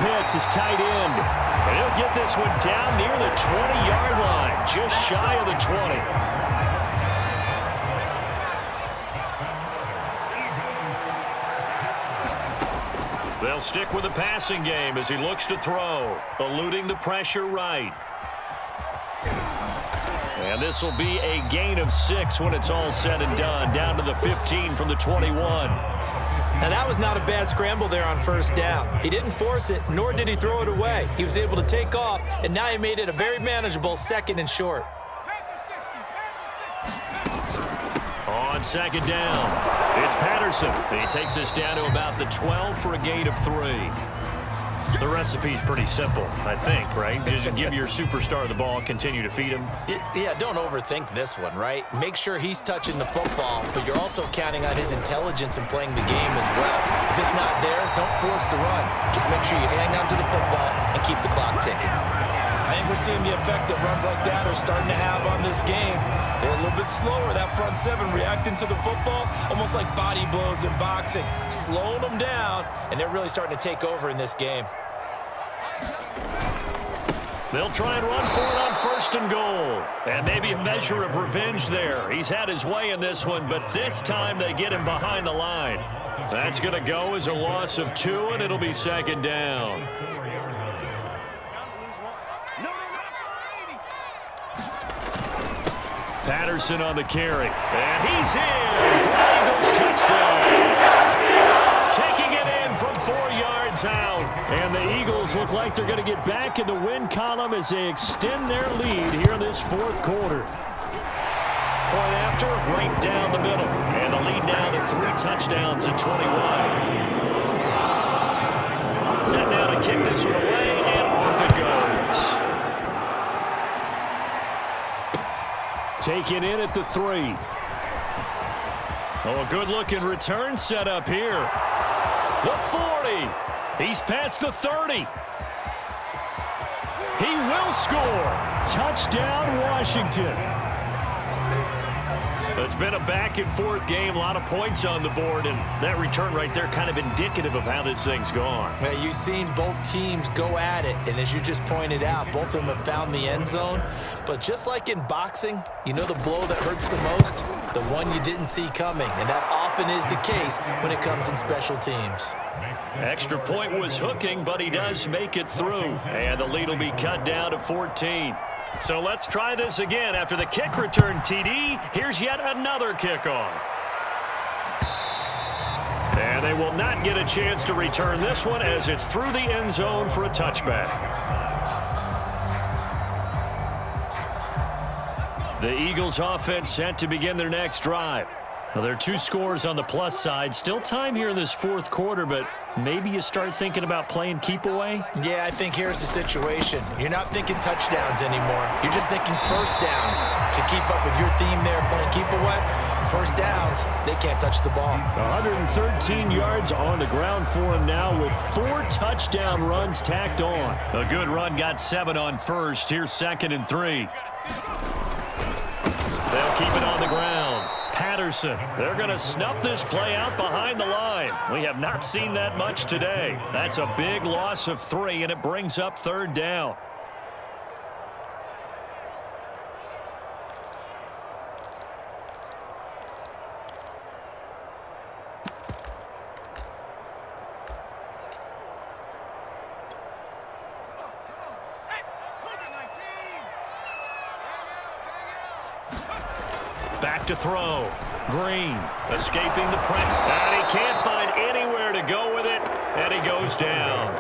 Pitts is tight end. And he'll get this one down near the 20-yard line, just shy of the 20. They'll stick with the passing game as he looks to throw, eluding the pressure right. And this will be a gain of 6 when it's all said and done, down to the 15 from the 21. Now, that was not a bad scramble there on first down. He didn't force it, nor did he throw it away. He was able to take off, and now he made it a very manageable 2nd and short. On second down, it's Patterson. He takes us down to about the 12 for a gain of 3. The recipe's pretty simple, I think, right? Just give your superstar the ball, continue to feed him. Yeah, don't overthink this one, right? Make sure he's touching the football, but you're also counting on his intelligence in playing the game as well. If it's not there, don't force the run. Just make sure you hang on to the football and keep the clock ticking. I think we're seeing the effect that runs like that are starting to have on this game. They're a little bit slower, that front 7, reacting to the football, almost like body blows in boxing, slowing them down, and they're really starting to take over in this game. They'll try and run for it on 1st and goal. And maybe a measure of revenge there. He's had his way in this one, but this time they get him behind the line. That's going to go as a loss of 2, and it'll be 2nd down. Patterson on the carry. And he's in for an Eagles touchdown. Taking it in from 4 yards out. And the Eagles look like they're going to get back in the win column as they extend their lead here in this 4th quarter. Point after, right down the middle. And the lead now to 3 touchdowns at 21. Set now to kick this one away, and off it goes. Taken in at the 3. Oh, a good-looking return set up here. The 40. He's past the 30. He will score. Touchdown, Washington. It's been a back-and-forth game, a lot of points on the board, and that return right there kind of indicative of how this thing's gone. Yeah, you've seen both teams go at it, and as you just pointed out, both of them have found the end zone. But just like in boxing, you know the blow that hurts the most? The one you didn't see coming, and that often is the case when it comes in special teams. Extra point was hooking, but he does make it through, and the lead will be cut down to 14. So let's try this again. After the kick return TD, here's yet another kickoff. And they will not get a chance to return this one as it's through the end zone for a touchback. The Eagles offense set to begin their next drive. Well, there are 2 scores on the plus side. Still time here in this 4th quarter, but maybe you start thinking about playing keep away? Yeah, I think here's the situation. You're not thinking touchdowns anymore. You're just thinking first downs. To keep up with your theme there, playing keep away, first downs, they can't touch the ball. 113 yards on the ground for him now with 4 touchdown runs tacked on. A good run got 7 on first. Here's 2nd and 3. They'll keep it on the ground. Patterson, they're going to snuff this play out behind the line. We have not seen that much today. That's a big loss of 3, and it brings up 3rd down. Back to throw. Green escaping the press. And he can't find anywhere to go with it. And he goes down.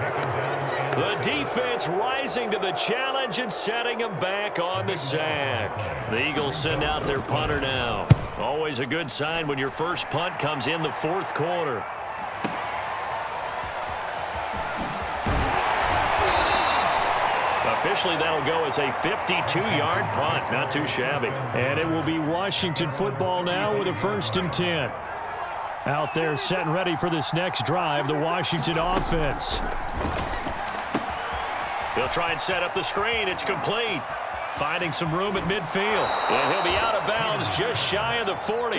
The defense rising to the challenge and setting him back on the sack. The Eagles send out their punter now. Always a good sign when your first punt comes in the 4th quarter. Officially, that'll go as a 52-yard punt. Not too shabby. And it will be Washington football now with a 1st and 10. Out there set and ready for this next drive, the Washington offense. They'll try and set up the screen. It's complete. Finding some room at midfield. And he'll be out of bounds just shy of the 40.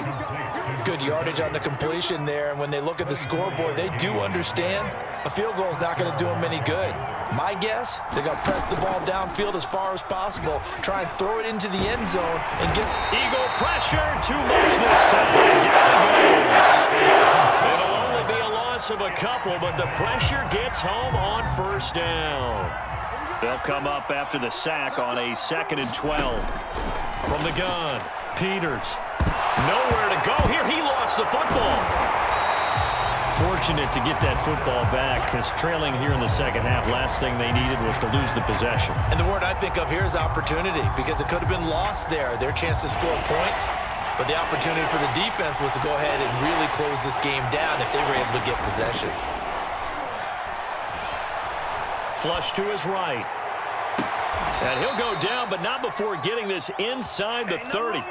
Good yardage on the completion there, and when they look at the scoreboard, they do understand a field goal is not going to do them any good. My guess, they're going to press the ball downfield as far as possible, try and throw it into the end zone, and get... Eagle pressure, too much this time. Down goes. It'll only be a loss of a couple, but the pressure gets home on first down. They'll come up after the sack on a 2nd and 12. From the gun, Peters. Nowhere to go here. He lost the football. Fortunate to get that football back, because trailing here in the second half, last thing they needed was to lose the possession. And the word I think of here is opportunity, because it could have been lost there, their chance to score points. But the opportunity for the defense was to go ahead and really close this game down if they were able to get possession. Flush to his right. And he'll go down, but not before getting this inside the 30.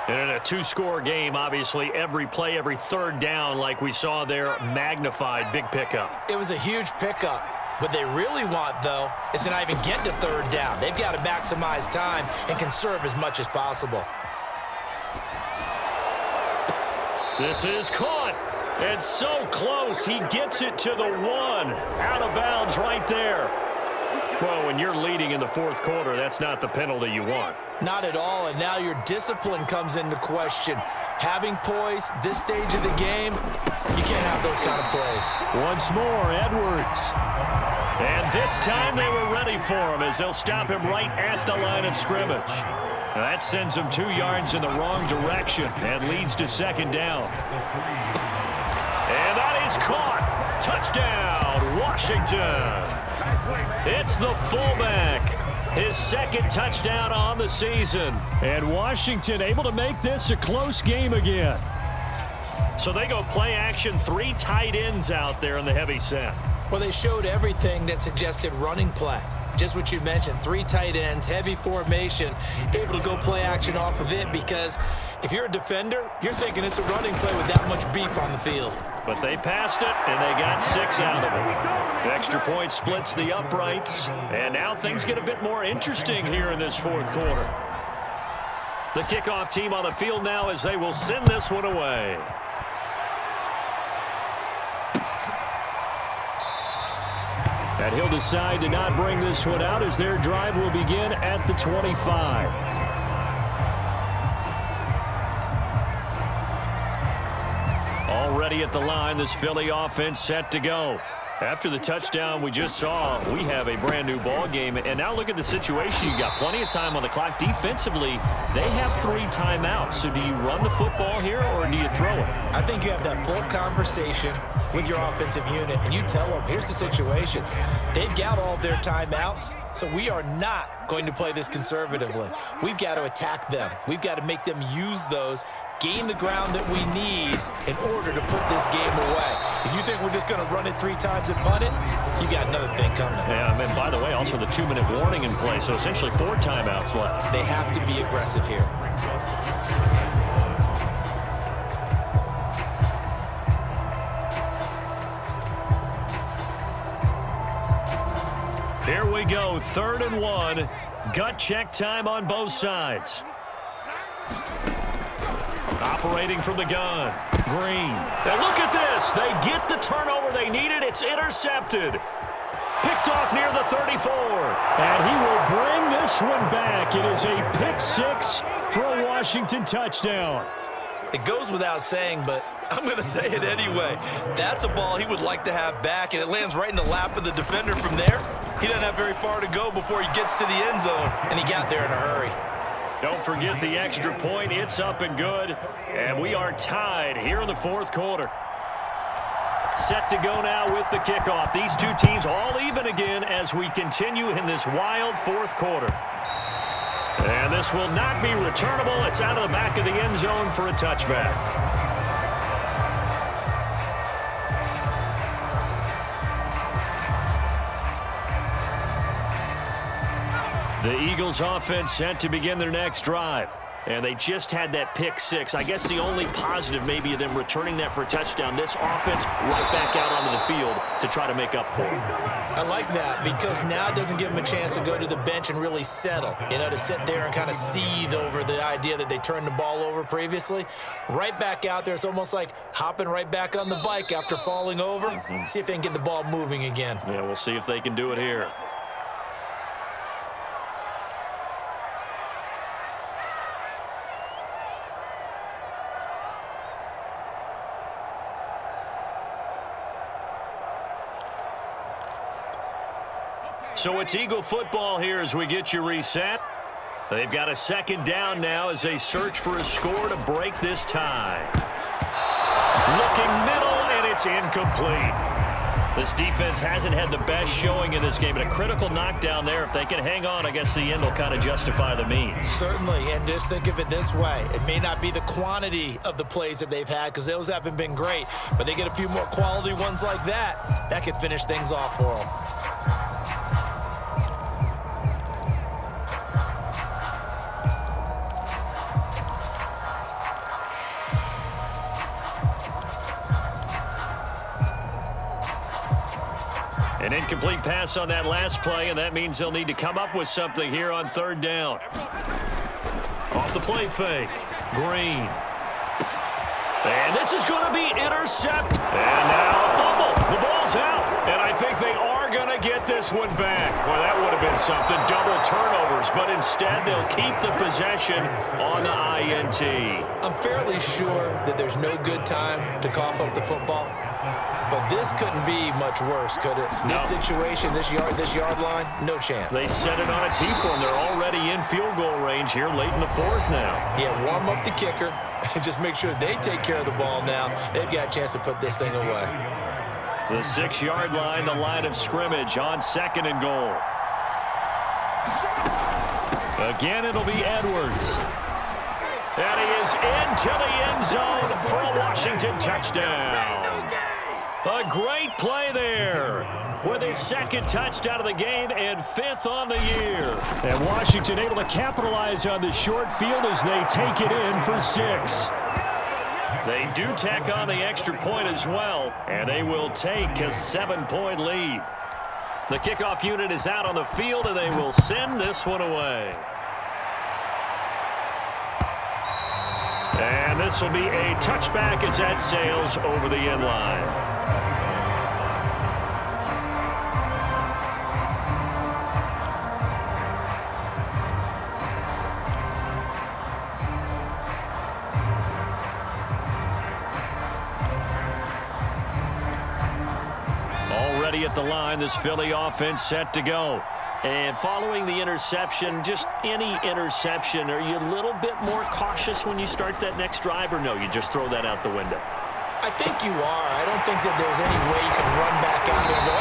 And in a two-score game, obviously, every play, every third down, like we saw there, magnified, big pickup. It was a huge pickup. What they really want, though, is to not even get to third down. They've got to maximize time and conserve as much as possible. This is caught. It's so close. He gets it to the 1. Out of bounds right there. Well, when you're leading in the fourth quarter, that's not the penalty you want. Not at all, and now your discipline comes into question. Having poise this stage of the game, you can't have those kind of plays. Once more, Edwards. And this time they were ready for him as they'll stop him right at the line of scrimmage. Now that sends him 2 yards in the wrong direction and leads to second down. And that is caught. Touchdown, Washington. It's the fullback. His second touchdown on the season. And Washington able to make this a close game again. So they go play action, 3 tight ends out there in the heavy set. Well, they showed everything that suggested running play. Just what you mentioned, 3 tight ends, heavy formation, able to go play action off of it, because if you're a defender, you're thinking it's a running play with that much beef on the field. But they passed it, and they got 6 out of it. The extra point splits the uprights, and now things get a bit more interesting here in this fourth quarter. The kickoff team on the field now as they will send this one away. And he'll decide to not bring this one out as their drive will begin at the 25. Already at the line, this Philly offense set to go. After the touchdown we just saw, we have a brand new ball game. And now look at the situation. You got plenty of time on the clock. Defensively, they have 3 timeouts. So do you run the football here or do you throw it? I think you have that full conversation with your offensive unit, and you tell them, here's the situation. They've got all their timeouts, so we are not going to play this conservatively. We've got to attack them. We've got to make them use those, gain the ground that we need in order to put this game away. If you think we're just going to run it 3 times and punt it, you got another thing coming. Yeah, and by the way, also the 2-minute warning in play, so essentially 4 timeouts left. They have to be aggressive here. Here we go, 3rd and 1. Gut check time on both sides. Operating from the gun, Green. And look at this. They get the turnover they needed. It's intercepted. Picked off near the 34. And he will bring this one back. It is a pick 6 for a Washington touchdown. It goes without saying, but I'm going to say it anyway. That's a ball he would like to have back, and it lands right in the lap of the defender from there. He doesn't have very far to go before he gets to the end zone, and he got there in a hurry. Don't forget the extra point. It's up and good, and we are tied here in the fourth quarter. Set to go now with the kickoff. These 2 teams all even again as we continue in this wild fourth quarter. And this will not be returnable. It's out of the back of the end zone for a touchback. The Eagles offense set to begin their next drive. And they just had that pick six. I guess the only positive maybe of them returning that for a touchdown. This offense right back out onto the field to try to make up for it. I like that because now it doesn't give them a chance to go to the bench and really settle, to sit there and kind of seethe over the idea that they turned the ball over previously. Right back out there, it's almost like hopping right back on the bike after falling over. See if they can get the ball moving again. Yeah, we'll see if they can do it here. So it's Eagle football here as we get you reset. They've got a second down now as they search for a score to break this tie. Looking middle, and it's incomplete. This defense hasn't had the best showing in this game, but a critical knockdown there. If they can hang on, I guess the end will kind of justify the means. Certainly, and just think of it this way. It may not be the quantity of the plays that they've had because those haven't been great, but they get a few more quality ones like that. That could finish things off for them. An incomplete pass on that last play, and that means they'll need to come up with something here on third down. Off the play fake. Green. And this is going to be intercepted. And now a fumble. The ball's out. And I think they are going to get this one back. Well, that would have been something. Double turnovers. But instead, they'll keep the possession on the INT. I'm fairly sure that there's no good time to cough up the football. But this couldn't be much worse, could it? No. This situation, this yard line, no chance. They set it on a tee for them. They're already in field goal range here late in the fourth now. Yeah, warm up the kicker. Just make sure they take care of the ball now. They've got a chance to put this thing away. The 6-yard line, the line of scrimmage on second and goal. Again, it'll be Edwards. And he is into the end zone for a Washington touchdown. A great play there with his second touchdown of the game and fifth on the year. And Washington able to capitalize on the short field as they take it in for 6. They do tack on the extra point as well, and they will take a 7-point lead. The kickoff unit is out on the field, and they will send this one away. And this will be a touchback as that sails over the end line. Already at the line, this Philly offense set to go. And following the interception, just any interception, are you a little bit more cautious when you start that next drive, or no, you just throw that out the window? I think you are. I don't think that there's any way you can run back out there and go,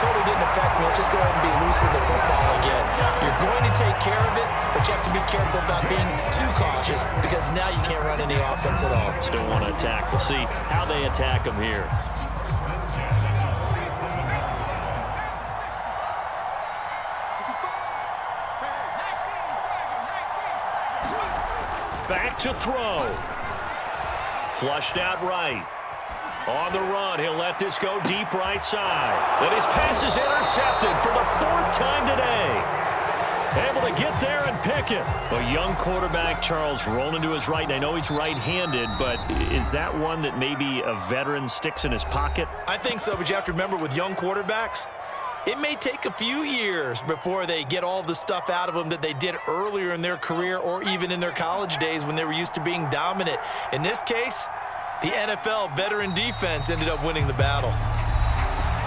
totally didn't affect me. Let's just go ahead and be loose with the football again. You're going to take care of it, but you have to be careful about being too cautious because now you can't run any offense at all. Still want to attack. We'll see how they attack them here. Back to throw. Flushed out right. On the run, he'll let this go deep right side. Then his pass is intercepted for the 4th time today. Able to get there and pick it. A young quarterback, Charles, rolling to his right. And I know he's right-handed, but is that one that maybe a veteran sticks in his pocket? I think so, but you have to remember with young quarterbacks, it may take a few years before they get all the stuff out of them that they did earlier in their career or even in their college days when they were used to being dominant. In this case, the NFL veteran defense ended up winning the battle.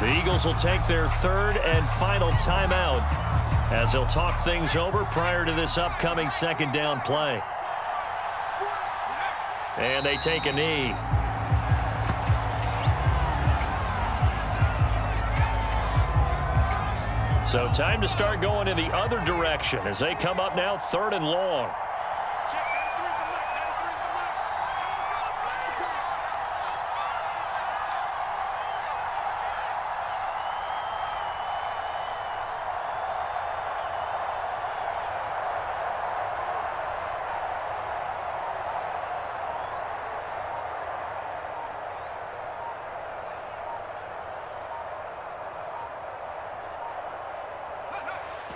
The Eagles will take their 3rd and final timeout as they'll talk things over prior to this upcoming second down play. And they take a knee. So time to start going in the other direction as they come up now 3rd and long.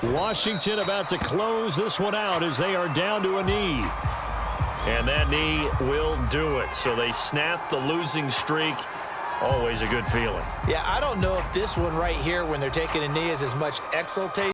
Washington about to close this one out as they are down to a knee. And that knee will do it. So they snap the losing streak. Always a good feeling. Yeah, I don't know if this one right here when they're taking a knee is as much exultation